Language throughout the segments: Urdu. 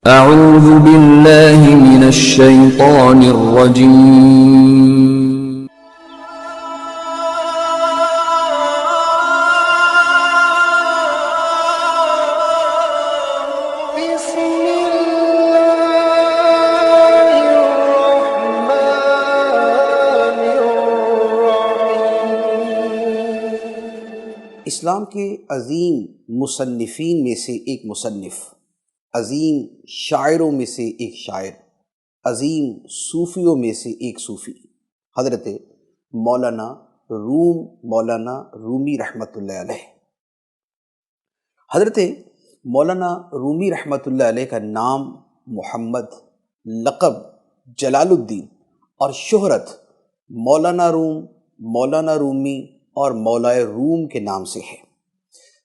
أعوذ بالله من الشيطان الرجيم. بسم الله الرحمن الرحيم۔ اسلام کے عظیم مصنفین میں سے ایک مصنف، عظیم شاعروں میں سے ایک شاعر، عظیم صوفیوں میں سے ایک صوفی، حضرت مولانا رومی رحمۃ اللہ علیہ۔ حضرت مولانا رومی رحمۃ اللہ علیہ کا نام محمد، لقب جلال الدین اور شہرت مولانا روم، مولانا رومی اور مولائے روم کے نام سے ہے۔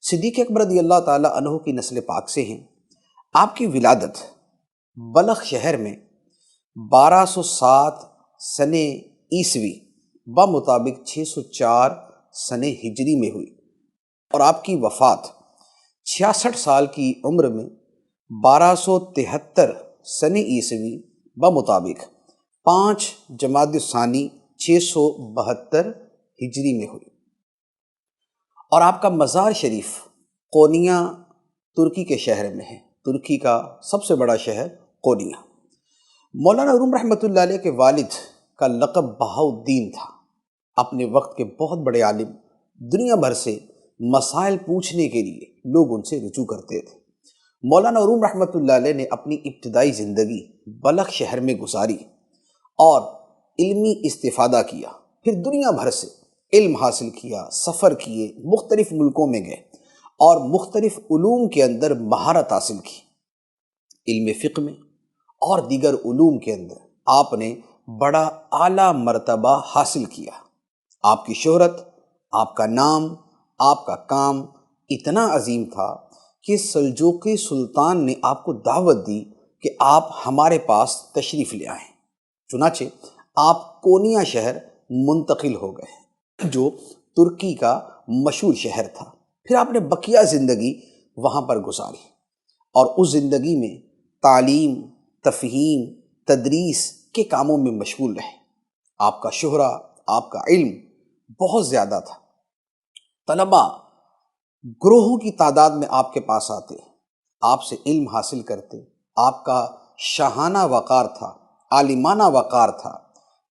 صدیق اکبر رضی اللہ تعالیٰ عنہ کی نسل پاک سے ہیں۔ آپ کی ولادت بلخ شہر میں 1207 سن عیسوی بمطابق 604 سن ہجری میں ہوئی، اور آپ کی وفات 66 سال کی عمر میں 1273 سن عیسوی بمطابق 5 جمادی الثانی 672 ہجری میں ہوئی، اور آپ کا مزار شریف قونیہ ترکی کے شہر میں ہے۔ ترکی کا سب سے بڑا شہر قونیہ۔ مولانا روم رحمۃ اللہ علیہ کے والد کا لقب بہاؤالدین تھا۔ اپنے وقت کے بہت بڑے عالم، دنیا بھر سے مسائل پوچھنے کے لیے لوگ ان سے رجوع کرتے تھے۔ مولانا روم رحمۃ اللہ علیہ نے اپنی ابتدائی زندگی بلخ شہر میں گزاری اور علمی استفادہ کیا، پھر دنیا بھر سے علم حاصل کیا، سفر کیے، مختلف ملکوں میں گئے اور مختلف علوم کے اندر مہارت حاصل کی۔ علم فقہ میں اور دیگر علوم کے اندر آپ نے بڑا اعلیٰ مرتبہ حاصل کیا۔ آپ کی شہرت، آپ کا نام، آپ کا کام اتنا عظیم تھا کہ سلجوقی سلطان نے آپ کو دعوت دی کہ آپ ہمارے پاس تشریف لے آئیں۔ چنانچہ آپ قونیہ شہر منتقل ہو گئے، جو ترکی کا مشہور شہر تھا۔ پھر آپ نے بقیہ زندگی وہاں پر گزاری، اور اس زندگی میں تعلیم، تفہیم، تدریس کے کاموں میں مشغول رہے۔ آپ کا شہرہ، آپ کا علم بہت زیادہ تھا۔ طلباء گروہوں کی تعداد میں آپ کے پاس آتے، آپ سے علم حاصل کرتے۔ آپ کا شاہانہ وقار تھا، عالمانہ وقار تھا۔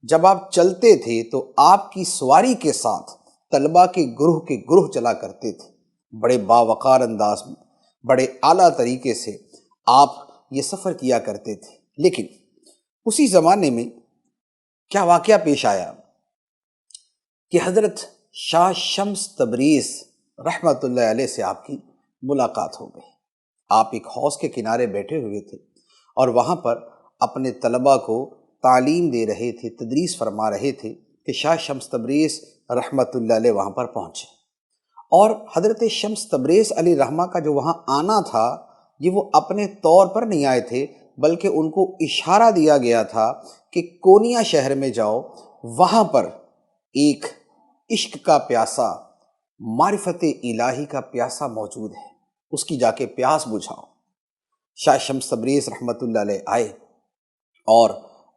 جب آپ چلتے تھے تو آپ کی سواری کے ساتھ طلباء کے گروہ چلا کرتے تھے۔ بڑے باوقار انداز میں، بڑے اعلیٰ طریقے سے آپ یہ سفر کیا کرتے تھے۔ لیکن اسی زمانے میں کیا واقعہ پیش آیا کہ حضرت شاہ شمس تبریز رحمۃ اللہ علیہ سے آپ کی ملاقات ہو گئی۔ آپ ایک حوض کے کنارے بیٹھے ہوئے تھے اور وہاں پر اپنے طلباء کو تعلیم دے رہے تھے، تدریس فرما رہے تھے کہ شاہ شمس تبریز رحمۃ اللہ علیہ وہاں پر پہنچے۔ اور حضرت شمس تبریز علیہ رحمہ کا جو وہاں آنا تھا، یہ وہ اپنے طور پر نہیں آئے تھے، بلکہ ان کو اشارہ دیا گیا تھا کہ قونیہ شہر میں جاؤ، وہاں پر ایک عشق کا پیاسا، معرفت الہی کا پیاسا موجود ہے، اس کی جا کے پیاس بجھاؤ۔ شاہ شمس تبریز رحمۃ اللہ علیہ آئے اور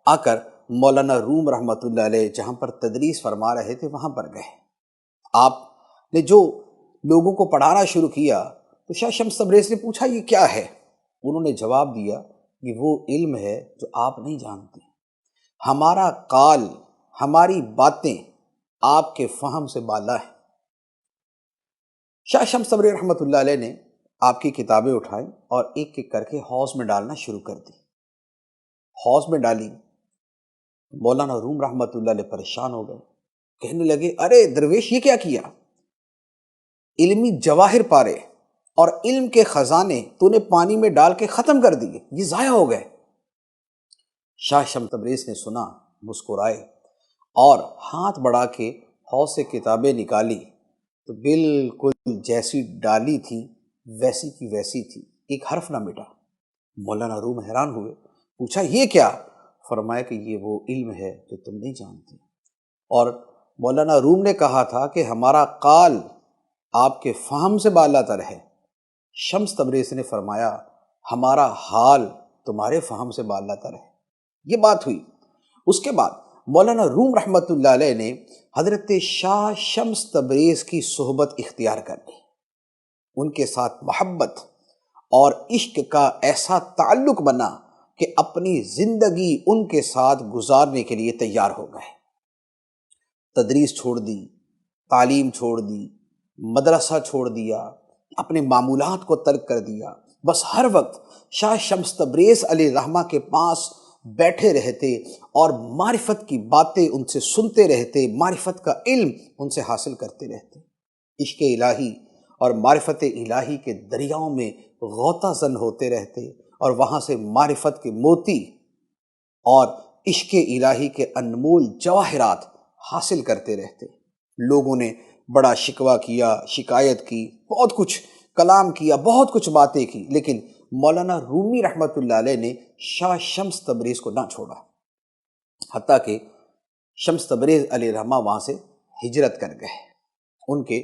آ کر مولانا روم رحمۃ اللہ علیہ جہاں پر تدریس فرما رہے تھے وہاں پر گئے۔ آپ نے جو لوگوں کو پڑھانا شروع کیا تو شاہ شمس تبریز نے پوچھا یہ کیا ہے؟ انہوں نے جواب دیا کہ وہ علم ہے جو آپ نہیں جانتے۔ ہمارا قال، ہماری باتیں آپ کے فہم سے بالا ہے۔ شاہ شمس تبریز رحمۃ اللہ علیہ نے آپ کی کتابیں اٹھائیں اور ایک ایک کر کے حوض میں ڈالنا شروع کر دی۔ حوض میں ڈالی، مولانا روم رحمۃ اللہ علیہ پریشان ہو گئے، کہنے لگے ارے درویش یہ کیا کیا؟ علمی جواہر پارے اور علم کے خزانے تو نے پانی میں ڈال کے ختم کر دیے، یہ ضائع ہو گئے۔ شاہ شمس تبریز نے سنا، مسکرائے اور ہاتھ بڑھا کے حوض سے کتابیں نکالی تو بالکل جیسی ڈالی تھی ویسی کی ویسی تھی، ایک حرف نہ مٹا۔ مولانا روم حیران ہوئے، پوچھا یہ کیا؟ فرمایا کہ یہ وہ علم ہے جو تم نہیں جانتے۔ اور مولانا روم نے کہا تھا کہ ہمارا قال آپ کے فہم سے بالا تر ہے۔ شمس تبریز نے فرمایا ہمارا حال تمہارے فہم سے بالا تر ہے۔ یہ بات ہوئی۔ اس کے بعد مولانا روم رحمۃ اللہ علیہ نے حضرت شاہ شمس تبریز کی صحبت اختیار کر لی، ان کے ساتھ محبت اور عشق کا ایسا تعلق بنا کہ اپنی زندگی ان کے ساتھ گزارنے کے لیے تیار ہو گئے۔ تدریس چھوڑ دی، تعلیم چھوڑ دی، مدرسہ چھوڑ دیا، اپنے معمولات کو ترک کر دیا، بس ہر وقت شاہ شمس تبریز علیہ رحمہ کے پاس بیٹھے رہتے اور معرفت کی باتیں ان سے سنتے رہتے، معرفت کا علم ان سے حاصل کرتے رہتے، عشق الہی اور معرفت الہی کے دریاؤں میں غوطہ زن ہوتے رہتے اور وہاں سے معرفت کے موتی اور عشق الہی کے انمول جواہرات حاصل کرتے رہتے۔ لوگوں نے بڑا شکوہ کیا، شکایت کی، بہت کچھ کلام کیا، بہت کچھ باتیں کی، لیکن مولانا رومی رحمۃ اللہ علیہ نے شاہ شمس تبریز کو نہ چھوڑا، حتیٰ کہ شمس تبریز علیہ رحمہ وہاں سے ہجرت کر گئے۔ ان کے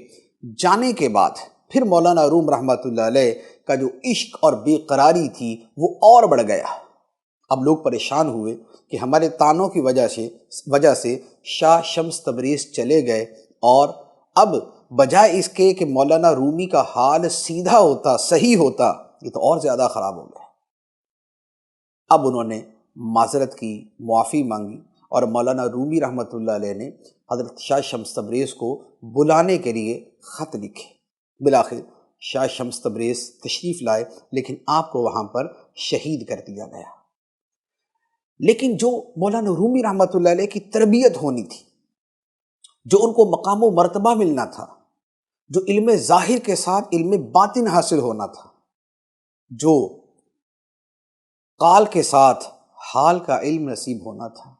جانے کے بعد پھر مولانا روم رحمۃ اللہ علیہ کا جو عشق اور بے قراری تھی وہ اور بڑھ گیا۔ اب لوگ پریشان ہوئے کہ ہمارے طعنوں کی وجہ سے شاہ شمس تبریز چلے گئے، اور اب بجائے اس کے کہ مولانا رومی کا حال سیدھا ہوتا، صحیح ہوتا، یہ تو اور زیادہ خراب ہو گیا۔ اب انہوں نے معذرت کی، معافی مانگی، اور مولانا رومی رحمۃ اللہ علیہ نے حضرت شاہ شمس تبریز کو بلانے کے لیے خط لکھے۔ بالآخر شاہ شمس تبریز تشریف لائے، لیکن آپ کو وہاں پر شہید کر دیا گیا۔ لیکن جو مولانا رومی رحمۃ اللہ علیہ کی تربیت ہونی تھی، جو ان کو مقام و مرتبہ ملنا تھا، جو علم ظاہر کے ساتھ علم باطن حاصل ہونا تھا، جو قال کے ساتھ حال کا علم نصیب ہونا تھا،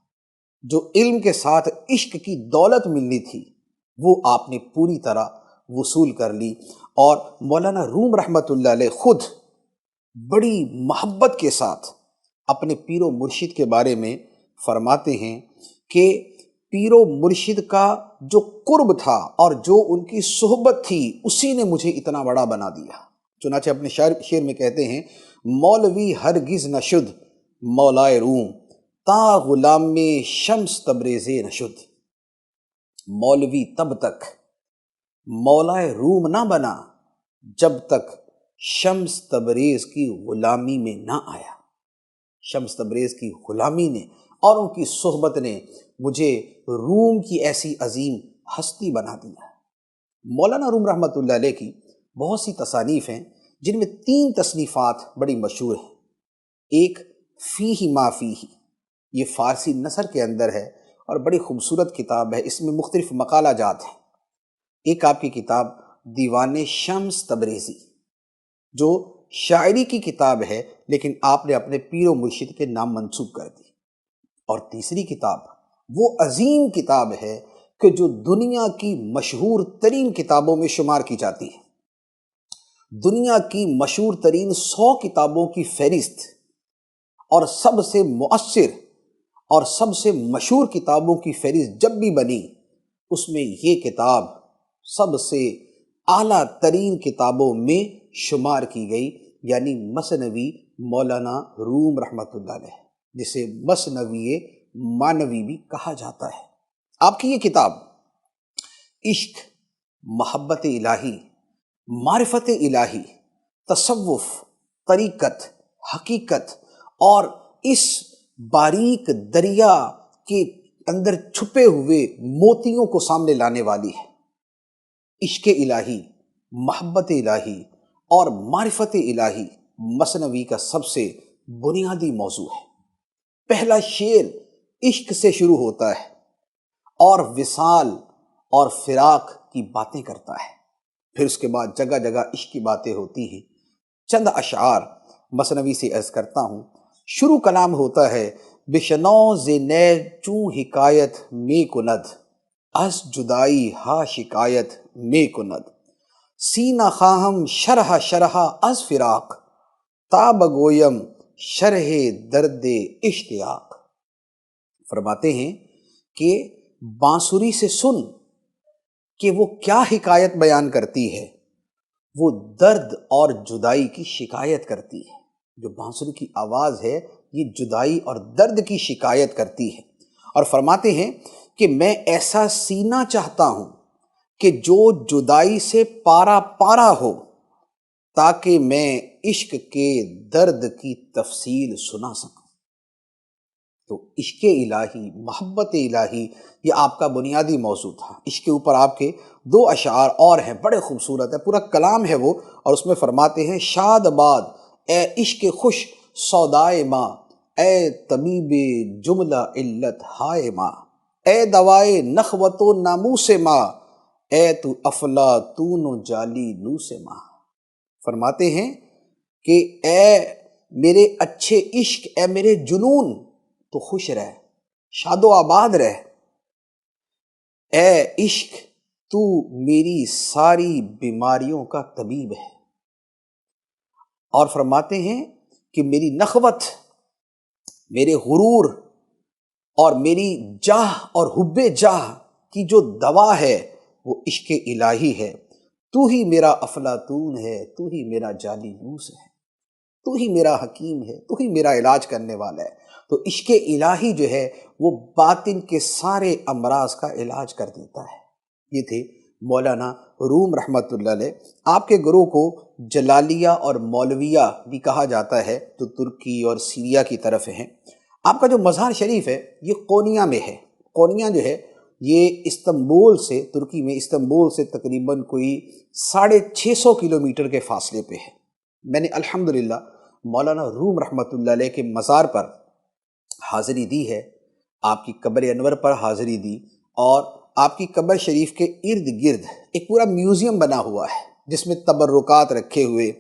جو علم کے ساتھ عشق کی دولت ملنی تھی، وہ آپ نے پوری طرح وصول کر لی۔ اور مولانا روم رحمۃ اللہ علیہ خود بڑی محبت کے ساتھ اپنے پیر و مرشد کے بارے میں فرماتے ہیں کہ پیر و مرشد کا جو قرب تھا اور جو ان کی صحبت تھی، اسی نے مجھے اتنا بڑا بنا دیا۔ چنانچہ اپنے شعر میں کہتے ہیں، مولوی ہرگز نہ شد مولائے روم، تا غلام میں شمس تبریز نشد۔ مولوی تب تک مولائے روم نہ بنا جب تک شمس تبریز کی غلامی میں نہ آیا۔ شمس تبریز کی غلامی نے اور ان کی صحبت نے مجھے روم کی ایسی عظیم ہستی بنا دیا۔ مولانا روم رحمۃ اللہ علیہ کی بہت سی تصانیف ہیں، جن میں 3 تصنیفات بڑی مشہور ہیں۔ ایک فیہ ما فیہ، یہ فارسی نثر کے اندر ہے اور بڑی خوبصورت کتاب ہے، اس میں مختلف مقالہ جات ہیں۔ ایک آپ کی کتاب دیوان شمس تبریزی، جو شاعری کی کتاب ہے لیکن آپ نے اپنے پیر و مرشد کے نام منسوب کر دی۔ اور تیسری کتاب وہ عظیم کتاب ہے کہ جو دنیا کی مشہور ترین کتابوں میں شمار کی جاتی ہے۔ دنیا کی مشہور ترین 100 کتابوں کی فہرست اور سب سے مؤثر اور سب سے مشہور کتابوں کی فہرست جب بھی بنی، اس میں یہ کتاب سب سے اعلیٰ ترین کتابوں میں شمار کی گئی، یعنی مثنوی مولانا روم رحمۃ اللہ علیہ، جسے مثنوی مانوی بھی کہا جاتا ہے۔ آپ کی یہ کتاب عشق، محبت الہی، معرفت الہی، تصوف، طریقت، حقیقت اور اس باریک دریا کے اندر چھپے ہوئے موتیوں کو سامنے لانے والی ہے۔ عشق الہی، محبت الہی اور معرفت الہی مثنوی کا سب سے بنیادی موضوع ہے۔ پہلا شعر عشق سے شروع ہوتا ہے اور وصال اور فراق کی باتیں کرتا ہے، پھر اس کے بعد جگہ جگہ عشق کی باتیں ہوتی ہیں۔ چند اشعار مثنوی سے عرض کرتا ہوں۔ شروع کلام ہوتا ہے، بشنو ز نیل چوں حکایت میں کند، از جدائی ہا شکایت میں کند، سینہ خواہم شرح شرح از فراق، تا بگویم شرح درد اشتیاق۔ فرماتے ہیں کہ بانسری سے سن کہ وہ کیا حکایت بیان کرتی ہے، وہ درد اور جدائی کی شکایت کرتی ہے۔ جو بانسری کی آواز ہے یہ جدائی اور درد کی شکایت کرتی ہے، اور فرماتے ہیں کہ میں ایسا سینہ چاہتا ہوں کہ جو جدائی سے پارا پارا ہو، تاکہ میں عشق کے درد کی تفصیل سنا سکوں۔ تو عشق الہی، محبت الہی، یہ آپ کا بنیادی موضوع تھا۔ عشق کے اوپر آپ کے 2 اشعار اور ہیں، بڑے خوبصورت ہے، پورا کلام ہے وہ، اور اس میں فرماتے ہیں شاد باد اے عشق خوش سودائے ماں، اے طبیب جملہ علت ہائے ماں، اے دوائے نخوت و ناموس ماں، اے تو افلاطون و جالی نوس ماں۔ فرماتے ہیں کہ اے میرے اچھے عشق، اے میرے جنون، تو خوش رہ، شاد و آباد رہ، اے عشق تو میری ساری بیماریوں کا طبیب ہے۔ اور فرماتے ہیں کہ میری نخوت، میرے غرور اور میری جاہ اور حب جاہ کی جو دوا ہے وہ عشق الہی ہے۔ تو ہی میرا افلاطون ہے، تو ہی میرا جالی نوس ہے، تو ہی میرا حکیم ہے، تو ہی میرا علاج کرنے والا ہے۔ تو عشق الہی جو ہے وہ باطن کے سارے امراض کا علاج کر دیتا ہے۔ یہ تھے مولانا روم رحمۃ اللہ علیہ۔ آپ کے گروہ کو جلالیہ اور مولویہ بھی کہا جاتا ہے، جو ترکی اور سیریا کی طرف ہیں۔ آپ کا جو مزار شریف ہے یہ قونیہ میں ہے۔ قونیہ جو ہے یہ استنبول سے، ترکی میں استنبول سے تقریباً کوئی 650 کلومیٹر کے فاصلے پہ ہے۔ میں نے الحمدللہ مولانا روم رحمۃ اللہ علیہ کے مزار پر حاضری دی ہے، آپ کی قبر انور پر حاضری دی، اور آپ کی قبر شریف کے ارد گرد ایک پورا میوزیم بنا ہوا ہے جس میں تبرکات رکھے ہوئے،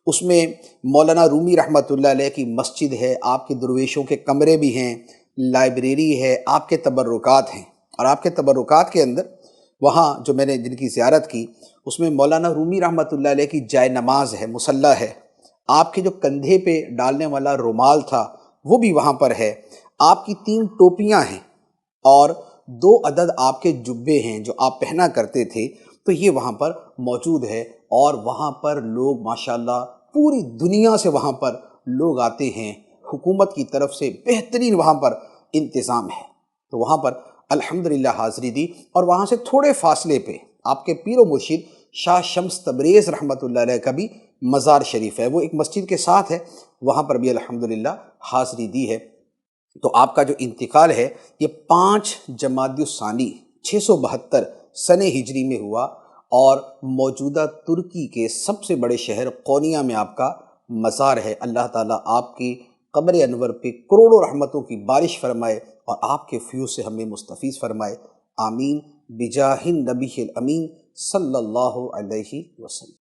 اس میں مولانا رومی رحمۃ اللہ علیہ کی مسجد ہے، آپ کے درویشوں کے کمرے بھی ہیں، لائبریری ہے، آپ کے تبرکات ہیں۔ اور آپ کے تبرکات کے اندر وہاں جو میں نے جن کی زیارت کی، اس میں مولانا رومی رحمۃ اللہ علیہ کی جائے نماز ہے، مصلی ہے، آپ کے جو کندھے پہ ڈالنے والا رومال تھا وہ بھی وہاں پر ہے، آپ کی 3 ٹوپیاں ہیں، اور 2 عدد آپ کے جبے ہیں جو آپ پہنا کرتے تھے، تو یہ وہاں پر موجود ہے۔ اور وہاں پر لوگ ماشاءاللہ پوری دنیا سے وہاں پر لوگ آتے ہیں، حکومت کی طرف سے بہترین وہاں پر انتظام ہے۔ تو وہاں پر الحمدللہ حاضری دی، اور وہاں سے تھوڑے فاصلے پہ آپ کے پیر و مرشد شاہ شمس تبریز رحمۃ اللہ علیہ کا بھی مزار شریف ہے، وہ ایک مسجد کے ساتھ ہے، وہاں پر بھی الحمدللہ حاضری دی ہے۔ تو آپ کا جو انتقال ہے یہ 5 جمادی الثانی 672 سن ہجری میں ہوا، اور موجودہ ترکی کے سب سے بڑے شہر قونیہ میں آپ کا مزار ہے۔ اللہ تعالیٰ آپ کی قبر انور پہ کروڑوں رحمتوں کی بارش فرمائے، اور آپ کے فیوز سے ہمیں مستفیض فرمائے، آمین بجاہ النبی الامین صلی اللہ علیہ وسلم۔